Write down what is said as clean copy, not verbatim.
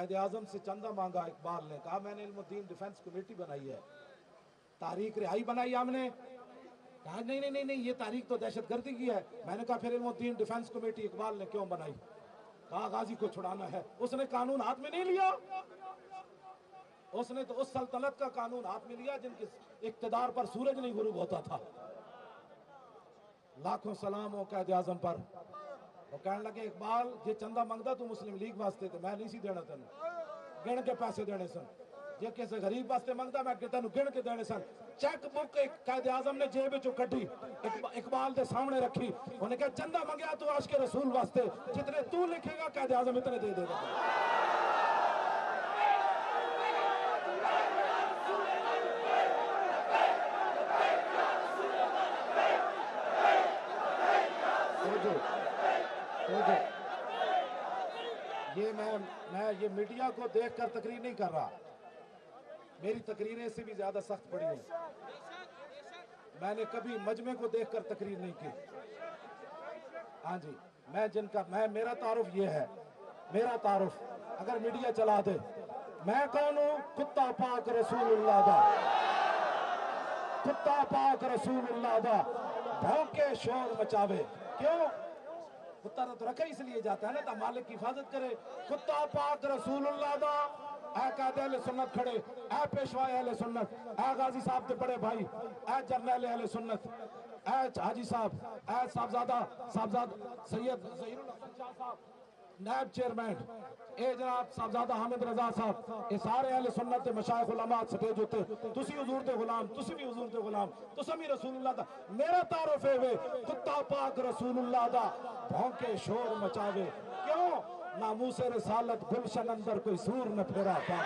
قائد اعظم سے چندہ مانگا اقبال نے، کہا میں نے علم الدین ڈیفنس کمیٹی بنائی ہے، تحریک رہائی بنائی ہم نے، کہا نہیں یہ تحریک تو دہشت گردی کی ہے۔ میں نے کہا پھر علم الدین ڈیفنس کمیٹی اقبال نے کیوں بنائی؟ کہا غازی کو چھڑانا ہے۔ اس نے قانون ہاتھ میں نہیں لیا، اس نے تو اس سلطنت کا قانون ہاتھ میں لیا جن کے اقتدار پر سورج نہیں غروب ہوتا تھا۔ لاکھوں سلام ہو قائد اعظم پر۔ وہ کہنے لگے اقبال یہ چندہ منگتا تو مسلم لیگ واسطے تھے، میں نہیں سی دینا تینوں، گن کے پیسے دینے سن۔ یہ کسی غریب واسطے منگتا میں تینوں گن کے دینے سن۔ چیک بک قائد اعظم نے جیب چوں کڈی، اقبال دے سامنے رکھی، انہوں نے کہا چندہ منگیا تو عاشق رسول واسطے، جتنے تو لکھے گا قائد اعظم اتنے دے دے گا۔ میں یہ میڈیا کو دیکھ کر تقریر نہیں کر رہا، میری تقریریں اس سے بھی زیادہ سخت پڑی ہیں۔ میں نے کبھی مجمع کو دیکھ کر تقریر نہیں کی۔ ہاں جی، میرا تعارف یہ ہے، میرا تعارف اگر میڈیا چلا دے، میں کون ہوں؟ کتا پاک رسول اللہ دا، کتا پاک رسول اللہ دا، بھونکے شور مچاوے۔ کیوں؟ کتا تو رکھا اس لیے جاتا ہے نا تا مالک کی حفاظت کرے۔ کتا پاک رسول اللہ دا، اے قائد اہل سنت کھڑے، اے پیشوا اہل سنت، اے غازی صاحب دے بڑے بھائی، اے جرنیل اہل سنت، اے حاجی صاحب، اے صاحبزادہ سید ظہیر الحسن شاہ صاحب، نائب چیئرمین، اے جناب صاحبزادہ حامد رضا صاحب، اے سارے اہل سنت مشایخ علماء سٹیج ہوتے، تسی حضور دے غلام، تسی بھی حضور دے غلام، تسی بھی رسول اللہ دا۔ میرا تعارف ہے وے کتا پاک رسول اللہ دا، بھونکے شور مچاوے۔ کیوں؟ ناموس رسالت گلشن اندر کوئی سور نہ پھیرا پا۔